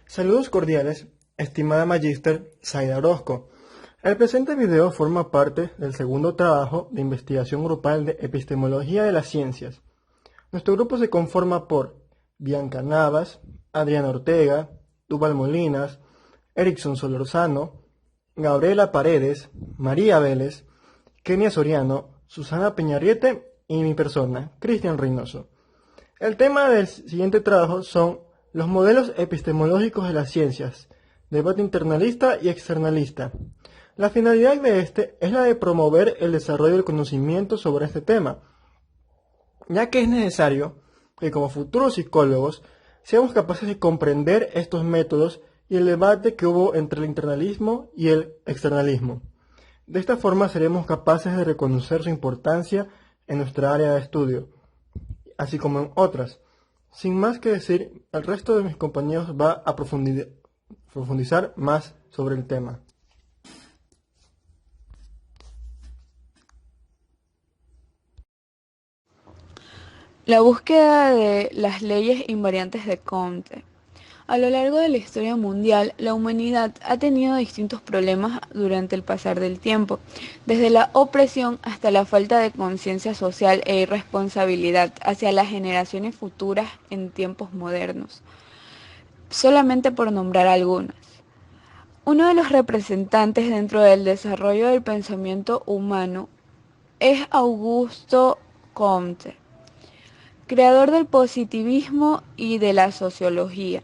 Saludos cordiales, estimada Magíster Zaida Orozco. El presente video forma parte del segundo trabajo de investigación grupal de epistemología de las ciencias. Nuestro grupo se conforma por Bianca Navas, Adriana Ortega, Duval Molinas, Erickson Solorzano, Gabriela Paredes, María Vélez, Kenia Soriano, Susana Peñarriete y mi persona, Cristian Reynoso. El tema del siguiente trabajo son los modelos epistemológicos de las ciencias, debate internalista y externalista. La finalidad de este es la de promover el desarrollo del conocimiento sobre este tema, ya que es necesario que como futuros psicólogos seamos capaces de comprender estos métodos y el debate que hubo entre el internalismo y el externalismo. De esta forma seremos capaces de reconocer su importancia en nuestra área de estudio, así como en otras. Sin más que decir, el resto de mis compañeros va a profundizar más sobre el tema. La búsqueda de las leyes invariantes de Comte. A lo largo de la historia mundial, la humanidad ha tenido distintos problemas durante el pasar del tiempo, desde la opresión hasta la falta de conciencia social e irresponsabilidad hacia las generaciones futuras en tiempos modernos, solamente por nombrar algunas. Uno de los representantes dentro del desarrollo del pensamiento humano es Augusto Comte, creador del positivismo y de la sociología.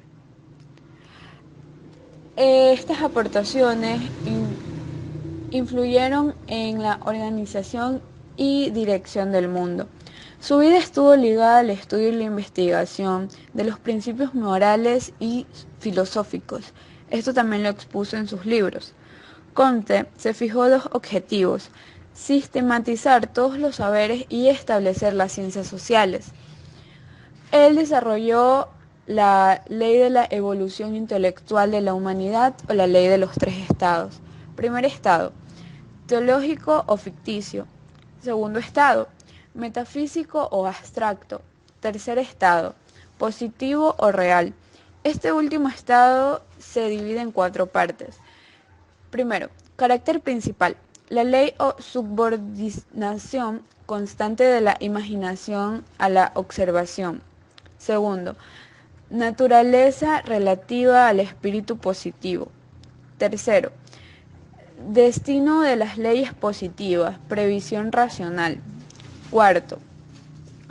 Estas aportaciones influyeron en la organización y dirección del mundo. Su vida estuvo ligada al estudio y la investigación de los principios morales y filosóficos. Esto también lo expuso en sus libros. Comte se fijó dos objetivos: sistematizar todos los saberes y establecer las ciencias sociales. Él desarrolló la ley de la evolución intelectual de la humanidad o la ley de los tres estados. Primer estado, teológico o ficticio. Segundo estado, metafísico o abstracto. Tercer estado, positivo o real. Este último estado se divide en 4 partes. Primero, carácter principal. La ley o subordinación constante de la imaginación a la observación. Segundo, naturaleza relativa al espíritu positivo. Tercero, destino de las leyes positivas, previsión racional. Cuarto,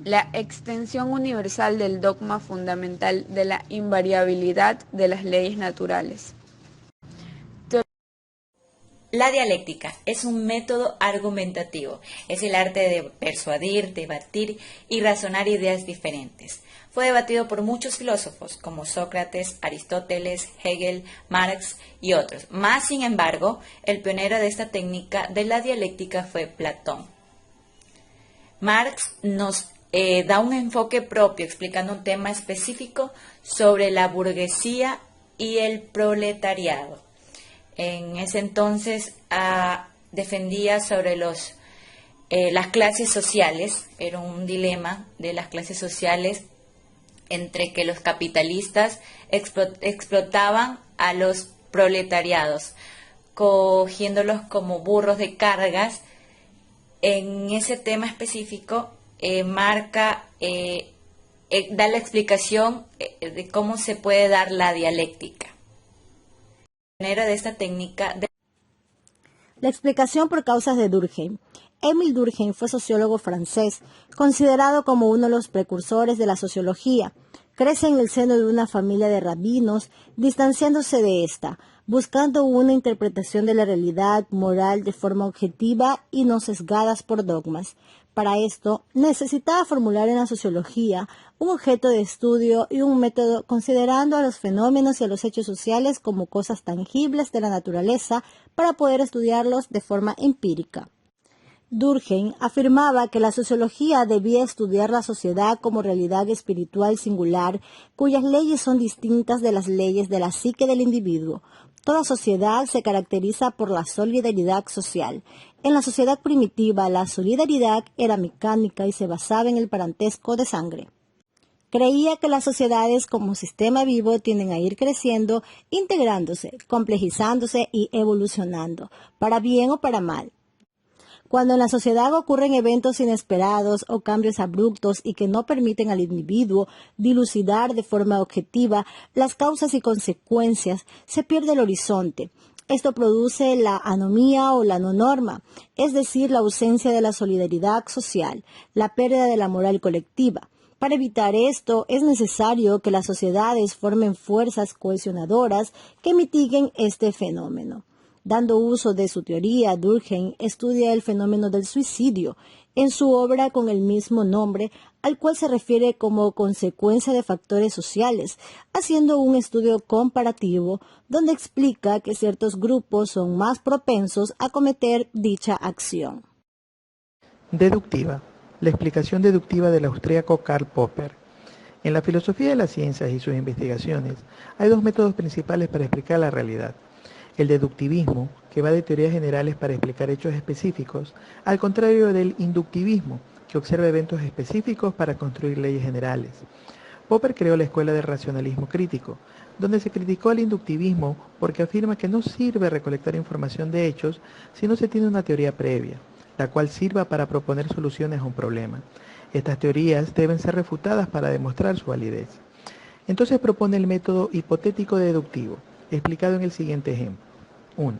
la extensión universal del dogma fundamental de la invariabilidad de las leyes naturales. La dialéctica es un método argumentativo, es el arte de persuadir, debatir y razonar ideas diferentes. Fue debatido por muchos filósofos como Sócrates, Aristóteles, Hegel, Marx y otros. Más sin embargo, el pionero de esta técnica de la dialéctica fue Platón. Marx nos da un enfoque propio explicando un tema específico sobre la burguesía y el proletariado. En ese entonces defendía sobre las clases sociales. Era un dilema de las clases sociales entre que los capitalistas explotaban a los proletariados, cogiéndolos como burros de cargas. En ese tema específico da la explicación de cómo se puede dar la dialéctica. De esta técnica La explicación por causas de Durkheim. Émile Durkheim fue sociólogo francés, considerado como uno de los precursores de la sociología. Crece en el seno de una familia de rabinos, distanciándose de esta, buscando una interpretación de la realidad moral de forma objetiva y no sesgadas por dogmas. Para esto, necesitaba formular en la sociología un objeto de estudio y un método considerando a los fenómenos y a los hechos sociales como cosas tangibles de la naturaleza para poder estudiarlos de forma empírica. Durkheim afirmaba que la sociología debía estudiar la sociedad como realidad espiritual singular, cuyas leyes son distintas de las leyes de la psique del individuo. Toda sociedad se caracteriza por la solidaridad social. En la sociedad primitiva, la solidaridad era mecánica y se basaba en el parentesco de sangre. Creía que las sociedades como sistema vivo tienden a ir creciendo, integrándose, complejizándose y evolucionando, para bien o para mal. Cuando en la sociedad ocurren eventos inesperados o cambios abruptos y que no permiten al individuo dilucidar de forma objetiva las causas y consecuencias, se pierde el horizonte. Esto produce la anomía o la no norma, es decir, la ausencia de la solidaridad social, la pérdida de la moral colectiva. Para evitar esto, es necesario que las sociedades formen fuerzas cohesionadoras que mitiguen este fenómeno. Dando uso de su teoría, Durkheim estudia el fenómeno del suicidio en su obra con el mismo nombre, al cual se refiere como consecuencia de factores sociales, haciendo un estudio comparativo donde explica que ciertos grupos son más propensos a cometer dicha acción. Deductiva. La explicación deductiva del austríaco Karl Popper. En la filosofía de las ciencias y sus investigaciones hay dos métodos principales para explicar la realidad. El deductivismo, que va de teorías generales para explicar hechos específicos, al contrario del inductivismo, que observa eventos específicos para construir leyes generales. Popper creó la escuela del racionalismo crítico, donde se criticó al inductivismo porque afirma que no sirve recolectar información de hechos si no se tiene una teoría previa, la cual sirva para proponer soluciones a un problema. Estas teorías deben ser refutadas para demostrar su validez. Entonces propone el método hipotético deductivo, explicado en el siguiente ejemplo. 1.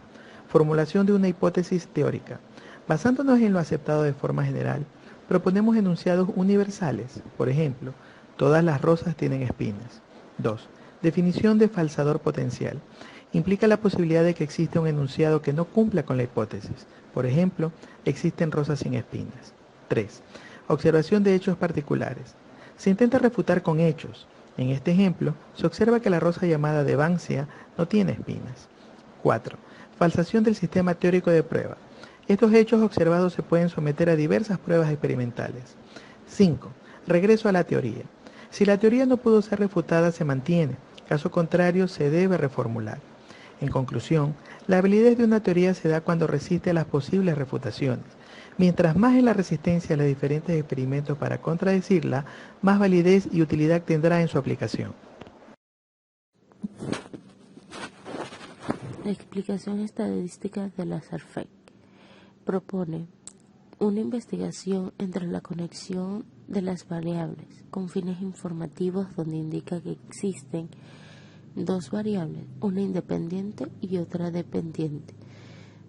Formulación de una hipótesis teórica. Basándonos en lo aceptado de forma general, proponemos enunciados universales. Por ejemplo, todas las rosas tienen espinas. 2. Definición de falsador potencial. Implica la posibilidad de que exista un enunciado que no cumpla con la hipótesis. Por ejemplo, existen rosas sin espinas. 3. Observación de hechos particulares. Se intenta refutar con hechos. En este ejemplo, se observa que la rosa llamada de Banksia no tiene espinas. 4. Falsación del sistema teórico de prueba. Estos hechos observados se pueden someter a diversas pruebas experimentales. 5. Regreso a la teoría. Si la teoría no pudo ser refutada, se mantiene. Caso contrario, se debe reformular. En conclusión, la validez de una teoría se da cuando resiste a las posibles refutaciones. Mientras más es la resistencia a los diferentes experimentos para contradecirla, más validez y utilidad tendrá en su aplicación. La explicación estadística de la SARFEC propone una investigación entre la conexión de las variables con fines informativos donde indica que existen dos variables, una independiente y otra dependiente.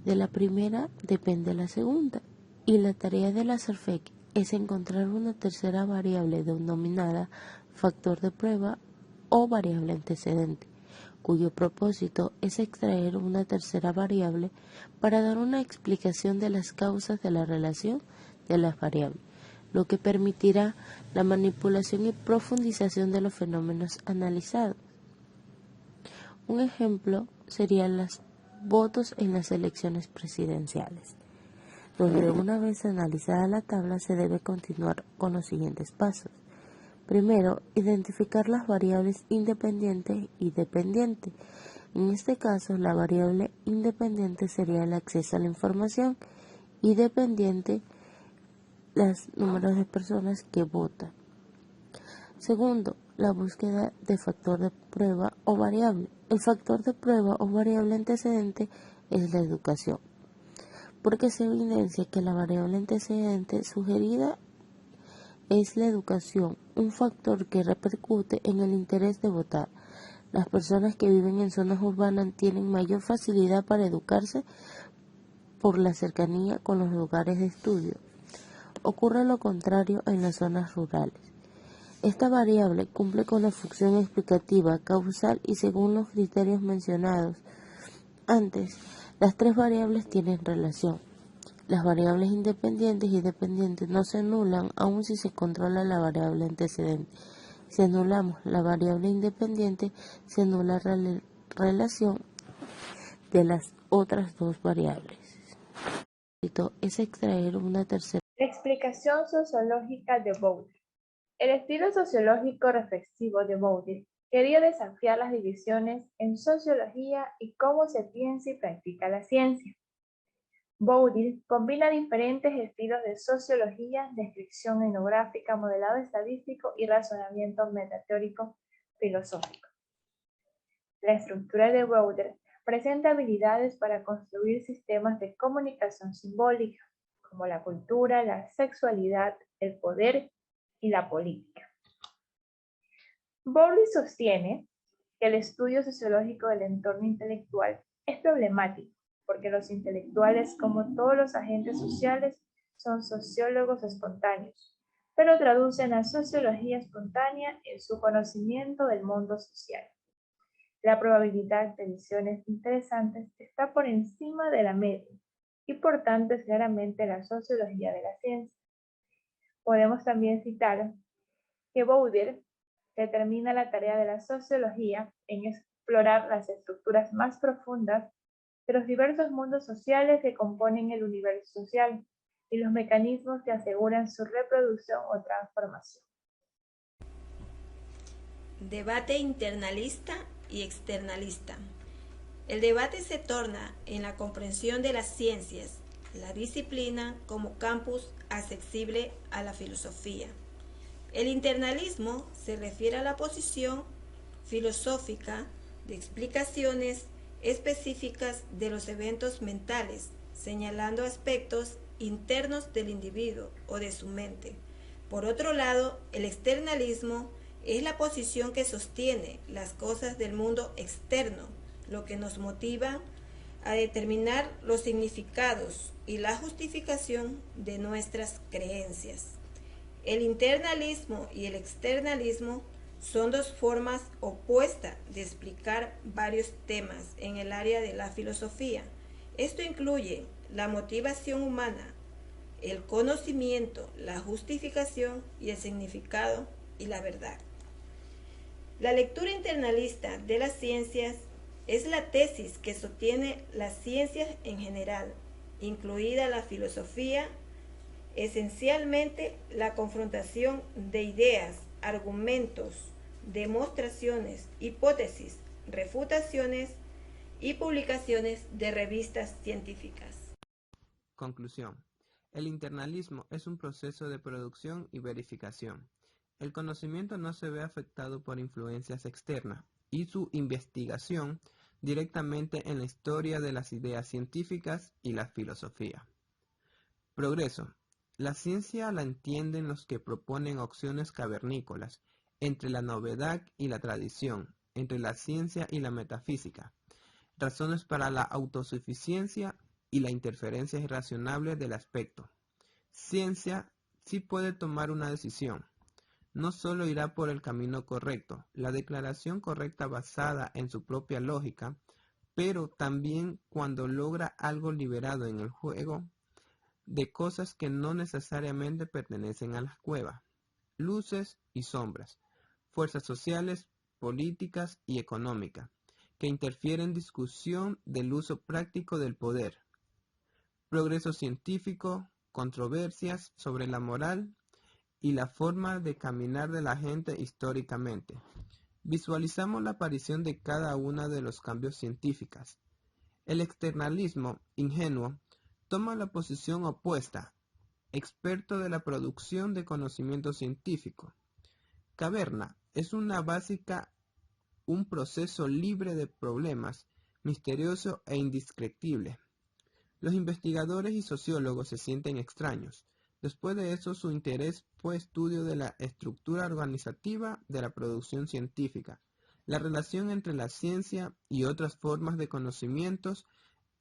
De la primera depende la segunda, y la tarea de la SARFEC es encontrar una tercera variable denominada factor de prueba o variable antecedente, cuyo propósito es extraer una tercera variable para dar una explicación de las causas de la relación de las variables, lo que permitirá la manipulación y profundización de los fenómenos analizados. Un ejemplo serían los votos en las elecciones presidenciales, donde una vez analizada la tabla se debe continuar con los siguientes pasos. Primero, identificar las variables independientes y dependientes. En este caso, la variable independiente sería el acceso a la información y dependiente los números de personas que votan. Segundo, la búsqueda de factor de prueba o variable. El factor de prueba o variable antecedente es la educación, porque se evidencia que la variable antecedente sugerida es la educación, un factor que repercute en el interés de votar. Las personas que viven en zonas urbanas tienen mayor facilidad para educarse por la cercanía con los lugares de estudio. Ocurre lo contrario en las zonas rurales. Esta variable cumple con la función explicativa, causal y según los criterios mencionados antes, las tres variables tienen relación. Las variables independientes y dependientes no se anulan aun si se controla la variable antecedente. Si anulamos la variable independiente, se anula la relación de las otras dos variables. Es extraer una tercera. La explicación sociológica de Baudet. El estilo sociológico reflexivo de Baudet quería desafiar las divisiones en sociología y cómo se piensa y practica la ciencia. Boudil combina diferentes estilos de sociología, descripción etnográfica, modelado estadístico y razonamiento metateórico filosófico. La estructura de Boudil presenta habilidades para construir sistemas de comunicación simbólica, como la cultura, la sexualidad, el poder y la política. Boudil sostiene que el estudio sociológico del entorno intelectual es problemático, porque los intelectuales, como todos los agentes sociales, son sociólogos espontáneos, pero traducen la sociología espontánea en su conocimiento del mundo social. La probabilidad de visiones interesantes está por encima de la media, y por tanto es claramente la sociología de la ciencia. Podemos también citar que Boudil determina la tarea de la sociología en explorar las estructuras más profundas de los diversos mundos sociales que componen el universo social y los mecanismos que aseguran su reproducción o transformación. Debate internalista y externalista. El debate se torna en la comprensión de las ciencias, la disciplina como campus accesible a la filosofía. El internalismo se refiere a la posición filosófica de explicaciones específicas de los eventos mentales, señalando aspectos internos del individuo o de su mente. Por otro lado, el externalismo es la posición que sostiene las cosas del mundo externo, lo que nos motiva a determinar los significados y la justificación de nuestras creencias. El internalismo y el externalismo son dos formas opuestas de explicar varios temas en el área de la filosofía. Esto incluye la motivación humana, el conocimiento, la justificación y el significado y la verdad. La lectura internalista de las ciencias es la tesis que sostiene las ciencias en general, incluida la filosofía, esencialmente la confrontación de ideas, argumentos, demostraciones, hipótesis, refutaciones y publicaciones de revistas científicas. Conclusión. El internalismo es un proceso de producción y verificación. El conocimiento no se ve afectado por influencias externas y su investigación directamente en la historia de las ideas científicas y la filosofía. Progreso. La ciencia la entienden los que proponen opciones cavernícolas entre la novedad y la tradición, entre la ciencia y la metafísica, razones para la autosuficiencia y la interferencia irrazonable del aspecto. Ciencia sí puede tomar una decisión. No solo irá por el camino correcto, la declaración correcta basada en su propia lógica, pero también cuando logra algo liberado en el juego de cosas que no necesariamente pertenecen a la cueva, luces y sombras, fuerzas sociales, políticas y económicas, que interfieren en discusión del uso práctico del poder, progreso científico, controversias sobre la moral y la forma de caminar de la gente históricamente. Visualizamos la aparición de cada una de los cambios científicos. El externalismo ingenuo toma la posición opuesta, experto de la producción de conocimiento científico. Caverna es una básica, un proceso libre de problemas, misterioso e indescriptible. Los investigadores y sociólogos se sienten extraños. Después de eso, su interés fue estudio de la estructura organizativa de la producción científica, la relación entre la ciencia y otras formas de conocimientos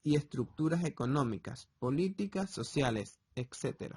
y estructuras económicas, políticas, sociales, etc.